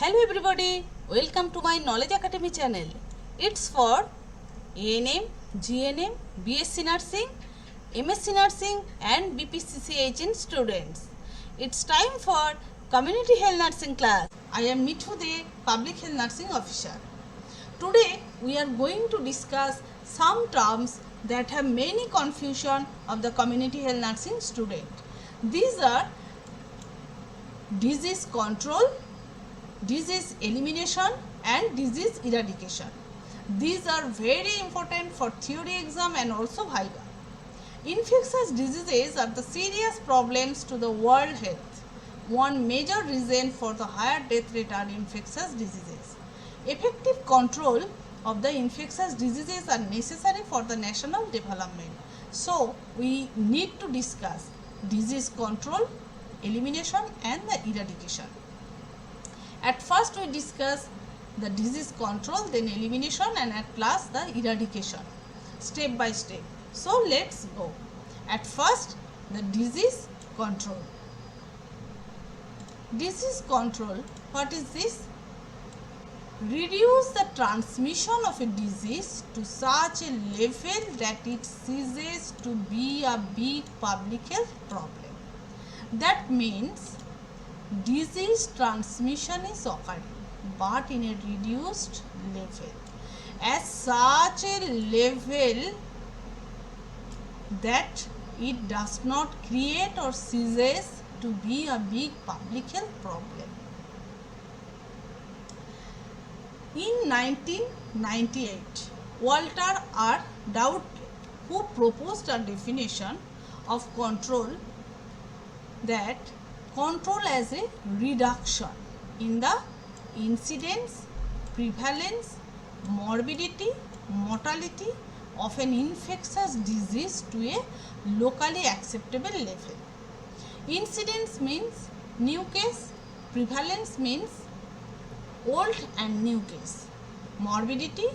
Hello everybody, welcome to my Knowledge Academy channel. It's for ANM, GNM, BSc Nursing, MSc Nursing and BPCC agent students. It's time for Community Health Nursing class. I am Mithu De, Public Health Nursing Officer. Today we are going to discuss some terms that have many confusion of the Community Health Nursing student. These are disease control, disease elimination and disease eradication. These are very important for theory exam and also viva. Infectious diseases are the serious problems to the world health. One major reason for the higher death rate are infectious diseases. Effective control of the infectious diseases are necessary for the national development. So, we need to discuss disease control, elimination and the eradication. At first we discuss the disease control, then elimination and at last the eradication, step by step. So let's go. At first the disease control. Disease control, what is this? Reduce the transmission of a disease to such a level that it ceases to be a big public health problem. That means disease transmission is occurring but in a reduced level, at such a level that it does not create or ceases to be a big public health problem. In 1998, Walter R. Dowd, who proposed a definition of control, that control as a reduction in the incidence, prevalence, morbidity, mortality of an infectious disease to a locally acceptable level. Incidence means new case, prevalence means old and new case, morbidity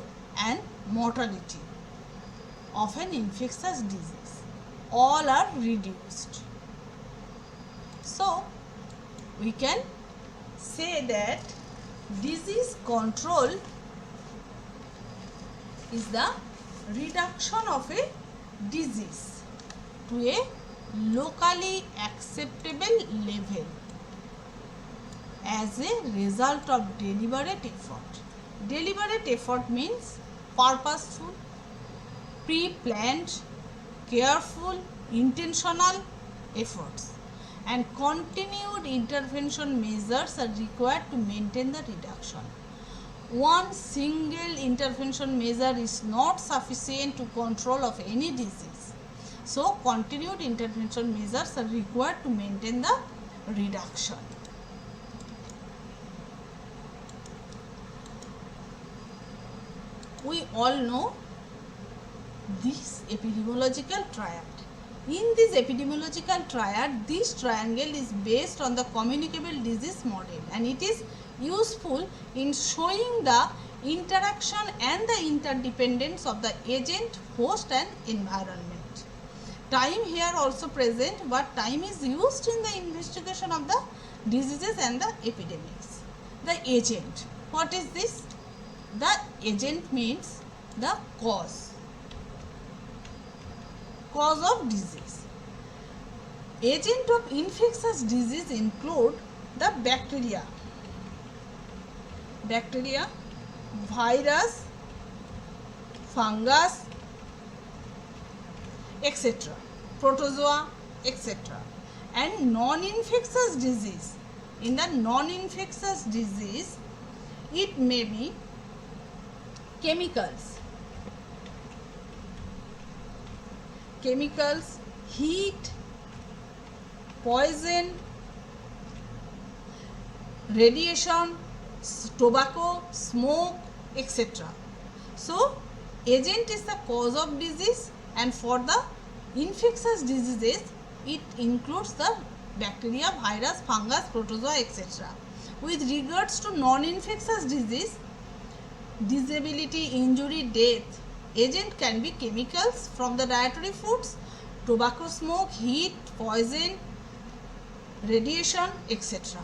and mortality of an infectious disease. All are reduced. So, we can say that disease control is the reduction of a disease to a locally acceptable level as a result of deliberate effort. Deliberate effort means purposeful, pre-planned, careful, intentional efforts, and continued intervention measures are required to maintain the reduction. One single intervention measure is not sufficient to control of any disease. So, continued intervention measures are required to maintain the reduction. We all know this epidemiological triad. In this epidemiological triad, this triangle is based on the communicable disease model and it is useful in showing the interaction and the interdependence of the agent, host and environment. Time here also present, but time is used in the investigation of the diseases and the epidemics. The agent, what is this? The agent means the cause of disease. Agent of infectious disease include the bacteria, virus, fungus, etc., protozoa, etc. and non-infectious disease. In the non-infectious disease, it may be chemicals, heat, poison, radiation, tobacco, smoke, etc. So, agent is the cause of disease and for the infectious diseases, it includes the bacteria, virus, fungus, protozoa, etc. With regards to non-infectious disease, disability, injury, death, agent can be chemicals from the dietary foods, tobacco smoke, heat, poison, radiation, etc.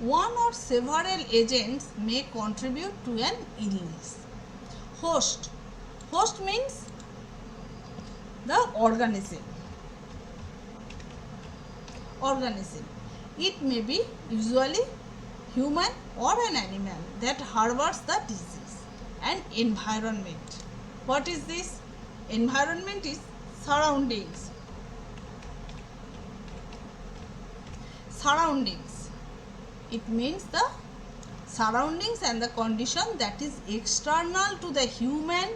one or several agents may contribute to an illness. Host. Host means the organism. Organism. It may be usually human or an animal that harbors the disease. And environment. What is this? Environment is surroundings. Surroundings. It means the surroundings and the condition that is external to the human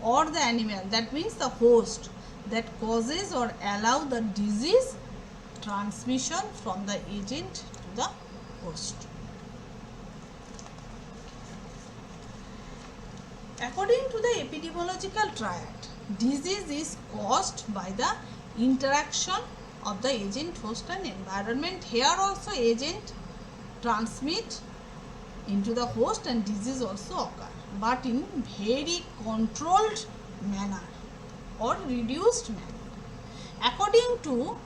or the animal. That means the host that causes or allow the disease transmission from the agent to the host. According to the epidemiological triad, disease is caused by the interaction of the agent, host and environment. Here also agent transmit into the host and disease also occur, but in very controlled manner or reduced manner. According to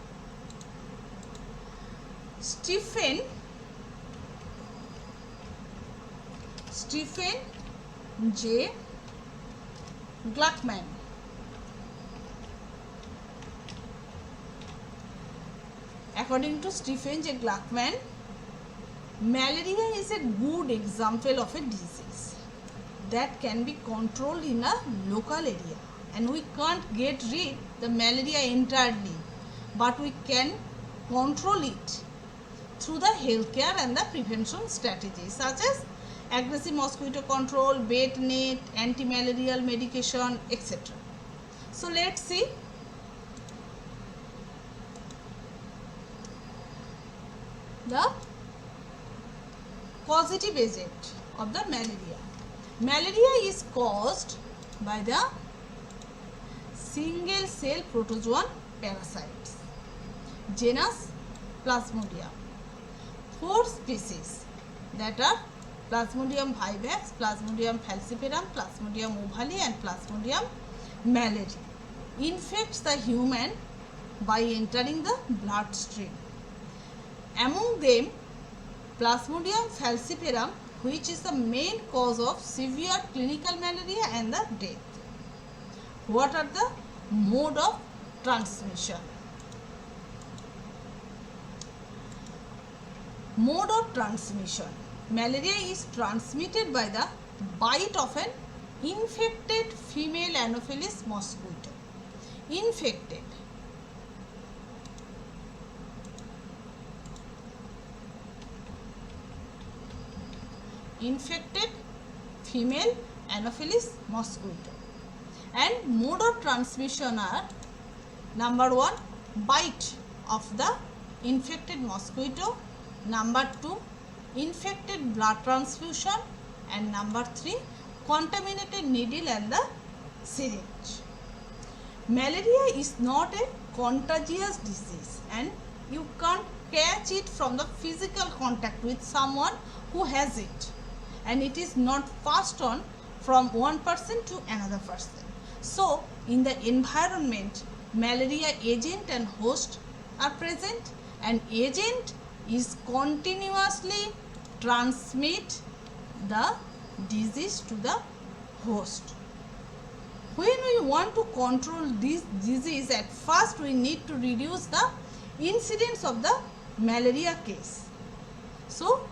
Stephen J. Gluckman, according to Stephen J. Gluckman, malaria is a good example of a disease that can be controlled in a local area, and we can't get rid the malaria entirely, but we can control it through the healthcare and the prevention strategies such as aggressive mosquito control, bed net, anti-malarial medication, etc. So let's see. The causative agent of the malaria. Malaria is caused by the single cell protozoan parasites, genus Plasmodium. 4 species that are Plasmodium vivax, Plasmodium falciparum, Plasmodium ovale and Plasmodium malari infects the human by entering the bloodstream. Among them, Plasmodium falciparum, which is the main cause of severe clinical malaria and the death. What are the mode of transmission? Mode of transmission. Malaria is transmitted by the bite of an infected female Anopheles mosquito. Infected. Infected female Anopheles mosquito. And mode of transmission are: number 1, bite of the infected mosquito, number 2, infected blood transfusion, and number 3, contaminated needle and the syringe. Malaria is not a contagious disease and you can't catch it from the physical contact with someone who has it, and it is not passed on from one person to another person. So in the environment, malaria agent and host are present, and agent is continuously transmit the disease to the host. When we want to control this disease, at first we need to reduce the incidence of the malaria case. So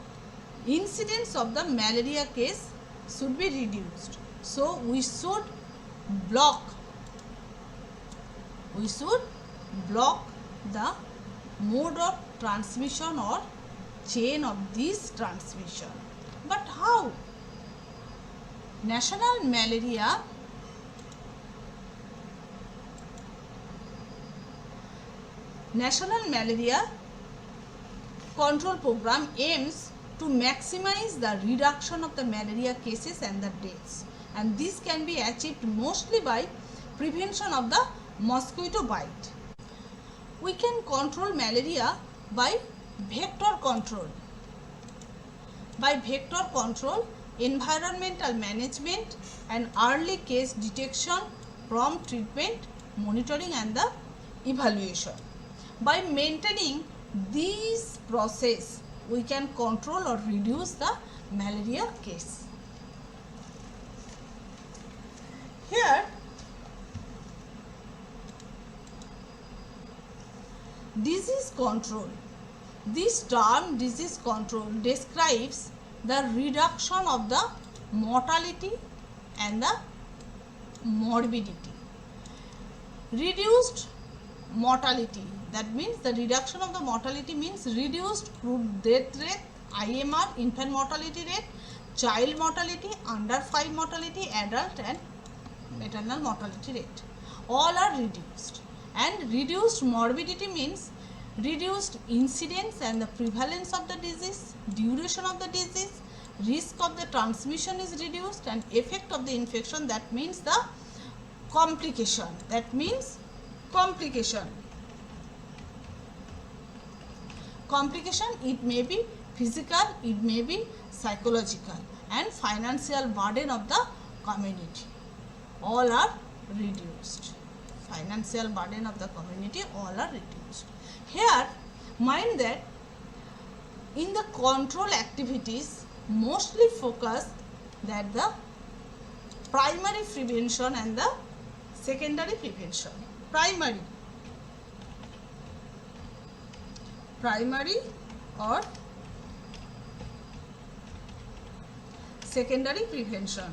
incidence of the malaria case should be reduced. So we should block the mode of transmission or chain of this transmission. But how? National Malaria Control Program aims to maximize the reduction of the malaria cases and the deaths, and this can be achieved mostly by prevention of the mosquito bite. We can control malaria by vector control. By vector control, environmental management and early case detection, prompt treatment, monitoring and the evaluation. By maintaining these process, we can control or reduce the malaria case. Here, disease control. This term disease control describes the reduction of the mortality and the morbidity. Reduced mortality, that means the reduction of the mortality means reduced crude death rate, IMR, infant mortality rate, child mortality, under 5 mortality, adult and maternal mortality rate. All are reduced. And reduced morbidity means reduced incidence and the prevalence of the disease, duration of the disease, risk of the transmission is reduced, and effect of the infection, that means the complication. That means complication. Complication, it may be physical, it may be psychological, and financial burden of the community. All are reduced. Financial burden of the community, all are reduced. Here, mind that in the control activities, mostly focus that the primary prevention and the secondary prevention. Primary or secondary prevention.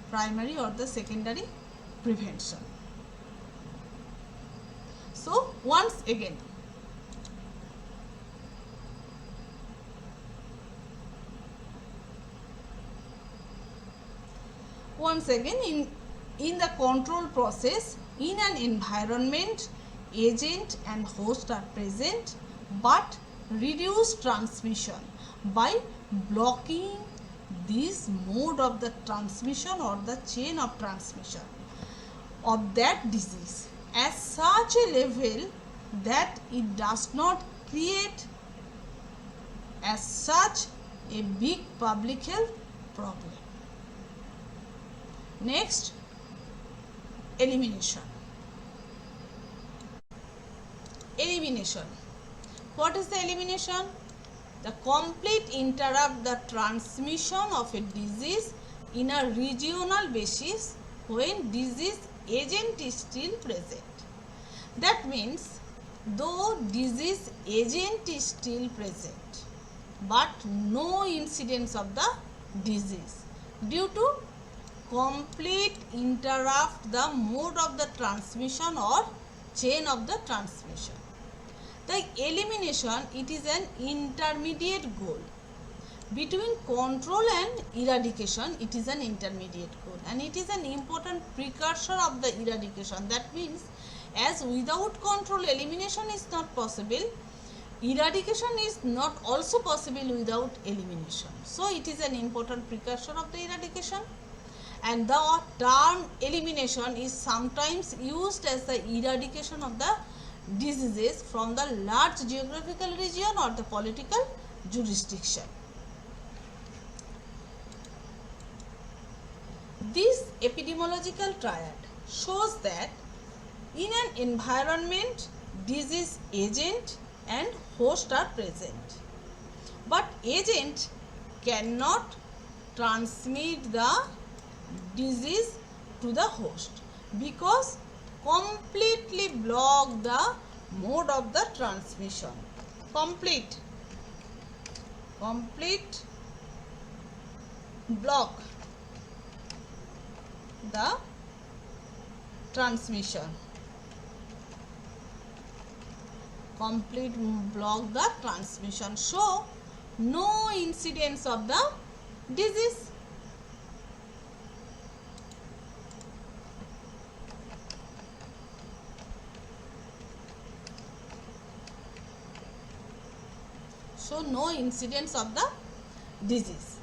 Primary or the secondary prevention. So, once again, in the control process, in an environment, agent and host are present but reduce transmission by blocking this mode of the transmission or the chain of transmission of that disease at such a level that it does not create as such a big public health problem. Next, elimination. Elimination. What is the elimination? The complete interrupt the transmission of a disease in a regional basis when disease agent is still present. That means, though disease agent is still present, but no incidence of the disease due to complete interrupt the mode of the transmission or chain of the transmission. The elimination, it is an intermediate goal. Between control and eradication, it is an intermediate goal, and it is an important precursor of the eradication. That means, as without control elimination is not possible, eradication is not also possible without elimination. So, it is an important precursor of the eradication. And the term elimination is sometimes used as the eradication of the diseases from the large geographical region or the political jurisdiction. This epidemiological triad shows that in an environment, disease agent and host are present, but agent cannot transmit the disease to the host because completely block the mode of the transmission. Complete block the transmission. Complete block the transmission. So, no incidence of the disease. So, no incidence of the disease.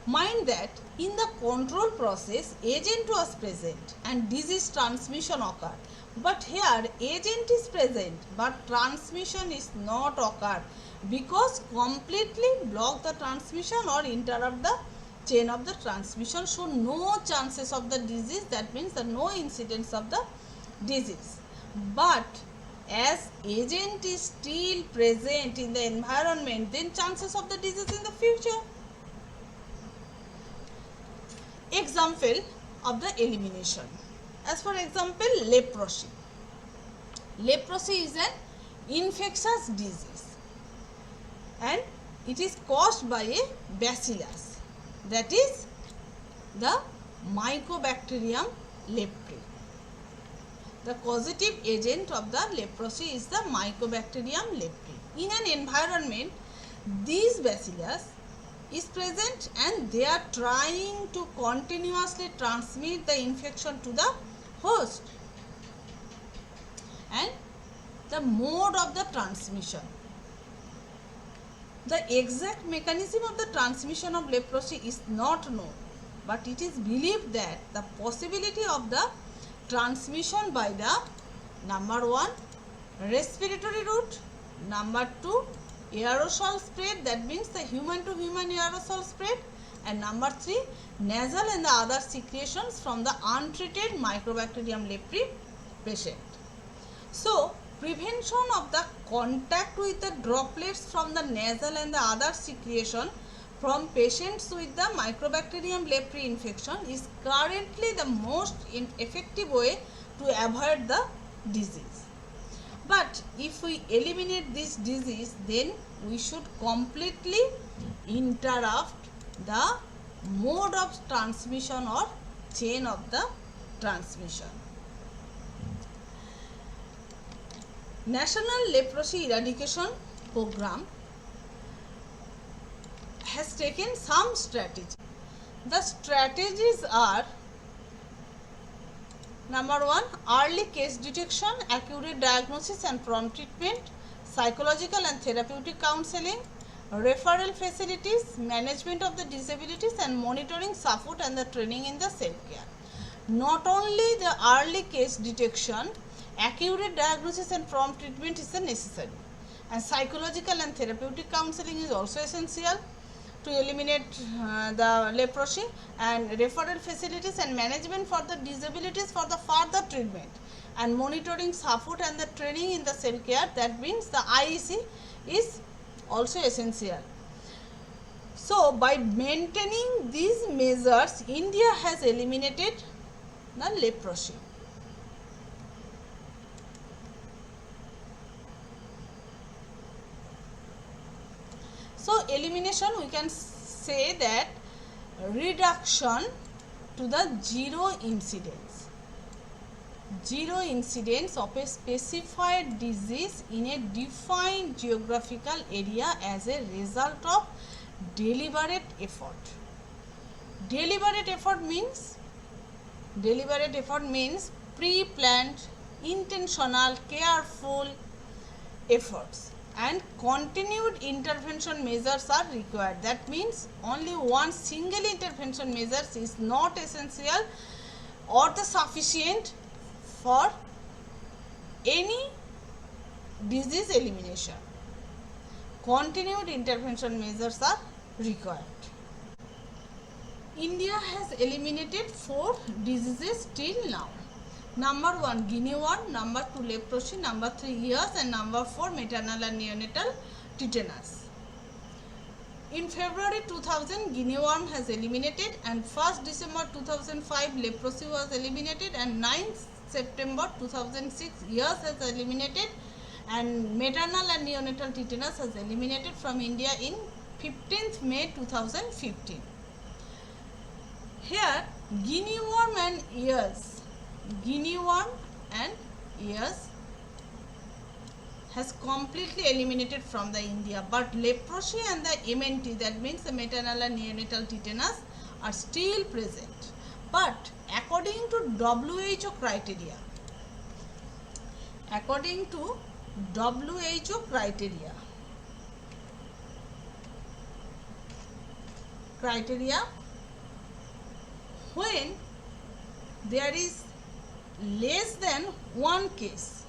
Mind that in the control process, agent was present and disease transmission occurred. But here, agent is present but transmission is not occurred because completely block the transmission or interrupt the chain of the transmission. So, no chances of the disease, that means the no incidence of the disease. But as agent is still present in the environment, then chances of the disease in the future. Example of the elimination. As for example, leprosy. Leprosy is an infectious disease and it is caused by a bacillus, that is the Mycobacterium leprae. The causative agent of the leprosy is the Mycobacterium leprae. In an environment, these bacillus is present and they are trying to continuously transmit the infection to the host. And the mode of the transmission. The exact mechanism of the transmission of leprosy is not known, but it is believed that the possibility of the transmission by the number 1 respiratory route, number 2 aerosol spread, that means the human to human aerosol spread, and number 3 nasal and the other secretions from the untreated Mycobacterium leprae patient. So prevention of the contact with the droplets from the nasal and the other secretion from patients with the Mycobacterium leprae infection is currently the most effective way to avoid the disease. But if we eliminate this disease, then we should completely interrupt the mode of transmission or chain of the transmission. National Leprosy Eradication Program has taken some strategies. The strategies are: number 1, early case detection, accurate diagnosis and prompt treatment, psychological and therapeutic counseling, referral facilities, management of the disabilities, and monitoring, support and the training in the self-care. Not only the early case detection, accurate diagnosis and prompt treatment is necessary, and psychological and therapeutic counseling is also essential to eliminate the leprosy, and referral facilities and management for the disabilities for the further treatment, and monitoring, support and the training in the self care, that means the IEC, is also essential. So by maintaining these measures, India has eliminated the leprosy. So elimination, we can say that reduction to the zero incidence of a specified disease in a defined geographical area as a result of deliberate effort. Deliberate effort means pre-planned, intentional, careful efforts, and continued intervention measures are required. That means only one single intervention measure is not essential or the sufficient for any disease elimination. Continued intervention measures are required. India has eliminated 4 diseases till now. Number 1, guinea worm, number 2, leprosy, number 3, ears, and number 4, maternal and neonatal tetanus. In February 2000, guinea worm has eliminated, and 1st December 2005, leprosy was eliminated, and 9th September 2006, ears has eliminated, and maternal and neonatal tetanus has eliminated from India in 15th May 2015. Here, guinea worm and ears has completely eliminated from the India, but leprosy and the MNT, that means the maternal and neonatal tetanus, are still present. But according to WHO criteria, when there is less than one case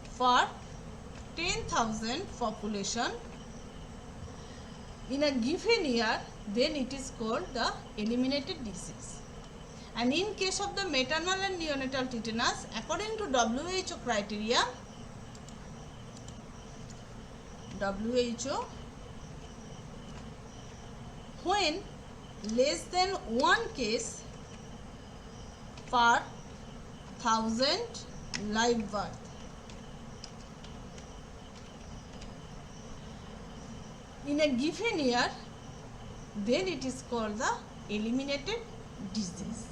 for 10,000 population in a given year, then it is called the eliminated disease. And in case of the maternal and neonatal tetanus, according to WHO criteria, WHO, when less than 1 case per 1000 live birth, in a given year, then it is called the eliminated disease.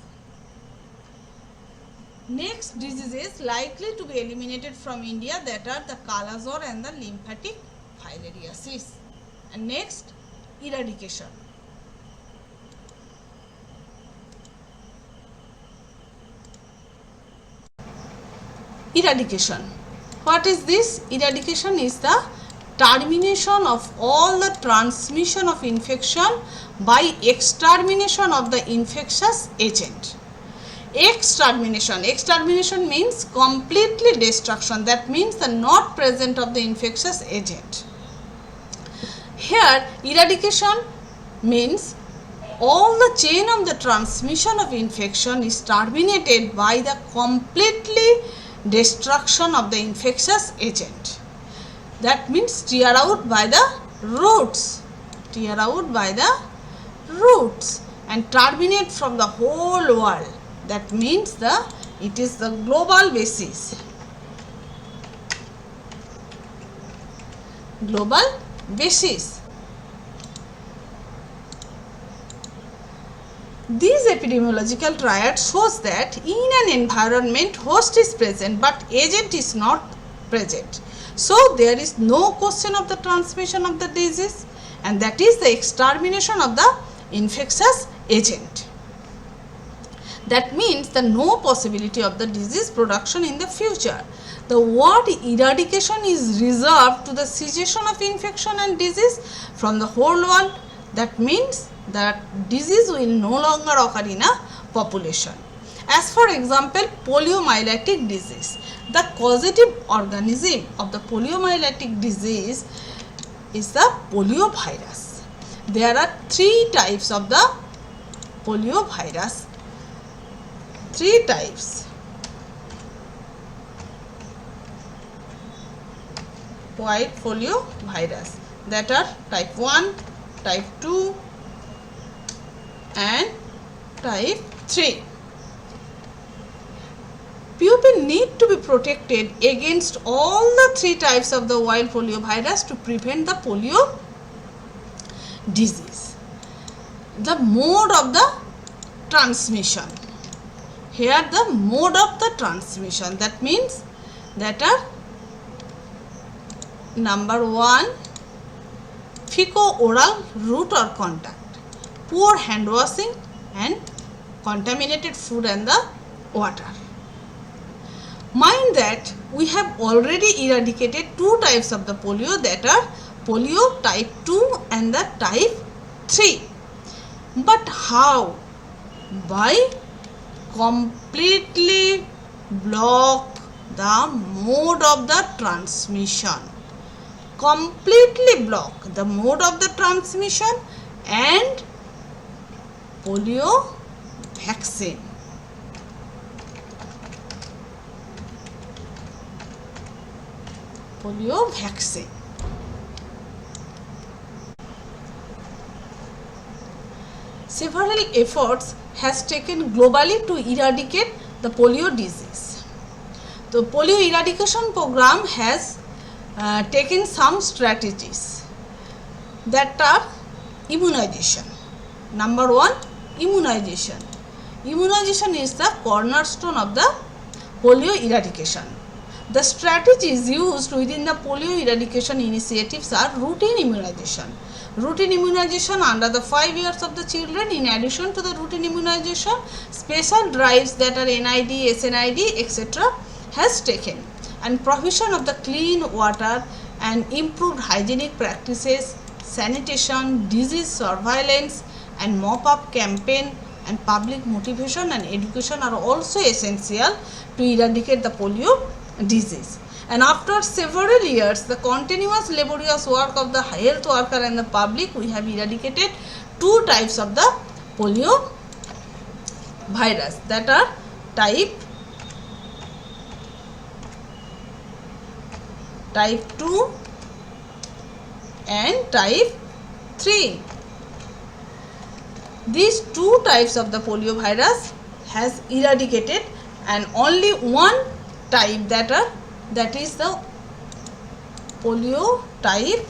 Next diseases likely to be eliminated from India, that are the Kala-Azar and the lymphatic filariasis. And next, eradication. Eradication. What is this? Eradication is the termination of all the transmission of infection by extermination of the infectious agent. Extermination means completely destruction. That means the not presence of the infectious agent. Here, eradication means all the chain of the transmission of infection is terminated by the completely destruction of the infectious agent. That means tear out by the roots. Tear out by the roots and terminate from the whole world. That means it is the global basis. Global basis. This epidemiological triad shows that in an environment host is present but agent is not present. So there is no question of the transmission of the disease, and that is the extermination of the infectious agent. That means the no possibility of the disease production in the future. The word eradication is reserved to the cessation of infection and disease from the whole world. That means that disease will no longer occur in a population. As for example, poliomyelitic disease. The causative organism of the poliomyelitic disease is the poliovirus. There are 3 types of the poliovirus. 3 types. White poliovirus, that are type 1, type 2 and type 3. People need to be protected against all the 3 types of the wild poliovirus to prevent the polio disease. The mode of the transmission. Here the mode of the transmission, that means that are number 1, fecal-oral route or contact, poor hand washing and contaminated food and the water. Mind that we have already eradicated 2 types of the polio, that are polio type 2 and the type 3. But how? By completely block the mode of the transmission. Completely block the mode of the transmission and polio vaccine. Polio vaccine. Several efforts has taken globally to eradicate the polio disease. The polio eradication program has taken some strategies, that are immunization. Number 1, immunization. Immunization is the cornerstone of the polio eradication. The strategies used within the polio eradication initiatives are routine immunization. Routine immunization under the 5 years of the children. In addition to the routine immunization, special drives, that are NID, SNID, etc. has taken, and provision of the clean water and improved hygienic practices, sanitation, disease surveillance and mop-up campaign and public motivation and education are also essential to eradicate the polio disease. And after several years, the continuous laborious work of the health worker and the public, we have eradicated 2 types of the polio virus, that are type 2 and type 3. These two types of the polio virus has eradicated, and only one type that is the polio type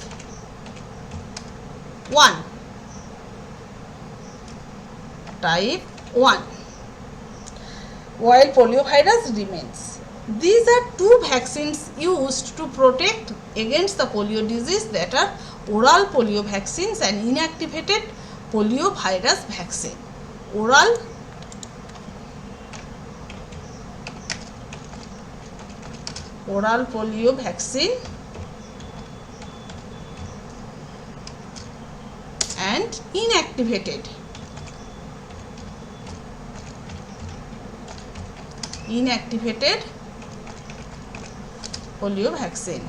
1. Type 1. While polio virus remains. These are two vaccines used to protect against the polio disease, that are oral polio vaccines and inactivated polio virus vaccine. Oral polio vaccine and inactivated polio vaccine.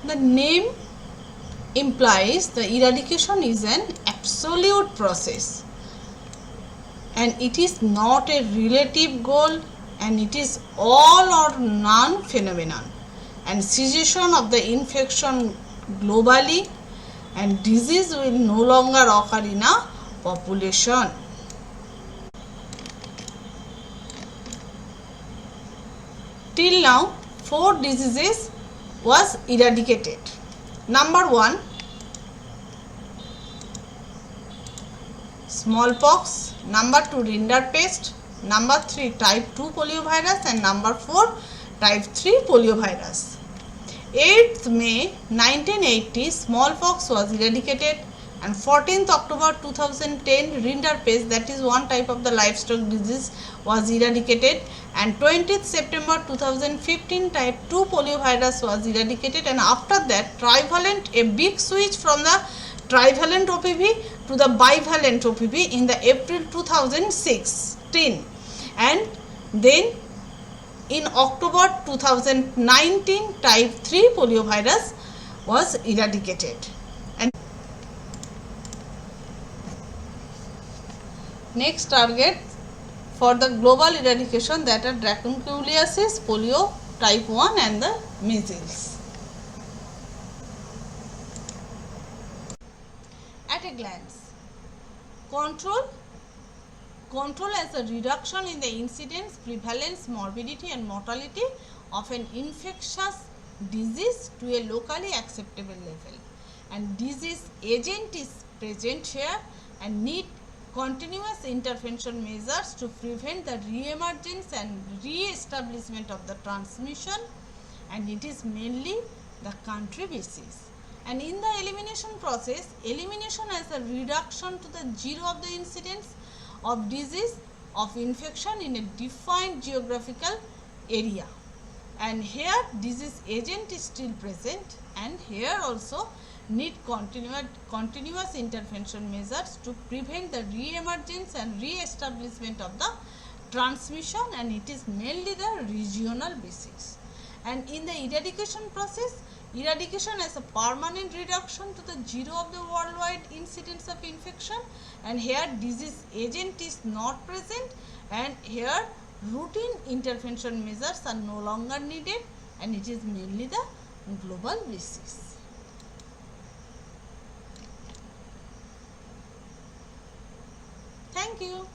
The name implies the eradication is an absolute process, and it is not a relative goal, and it is all or none phenomenon, and cessation of the infection globally, and disease will no longer occur in a population. Till now, 4 diseases was eradicated. Number 1, smallpox. Number 2, rinderpest. Number 3, type 2 poliovirus, and number 4, type 3 poliovirus. 8th May 1980, smallpox was eradicated, and 14th October 2010, rinderpest, that is one type of the livestock disease, was eradicated, and 20th September 2015, type 2 poliovirus was eradicated, and after that trivalent, a big switch from the trivalent OPV to the bivalent OPV in the April 2016, and then in October 2019, type 3 poliovirus was eradicated. And next target for the global eradication, that are dracunculiasis, polio type 1 and the measles. At a glance, control as a reduction in the incidence, prevalence, morbidity and mortality of an infectious disease to a locally acceptable level, and disease agent is present here and need continuous intervention measures to prevent the re-emergence and re-establishment of the transmission, and it is mainly the country basis. And in the elimination process, elimination as a reduction to the zero of the incidence of disease of infection in a defined geographical area, and here disease agent is still present, and here also need continuous intervention measures to prevent the re-emergence and re-establishment of the transmission, and it is mainly the regional basis. And in the eradication process, eradication as a permanent reduction to the zero of the worldwide incidence of infection, and here disease agent is not present, and here routine intervention measures are no longer needed, and it is mainly the global basis. Thank you.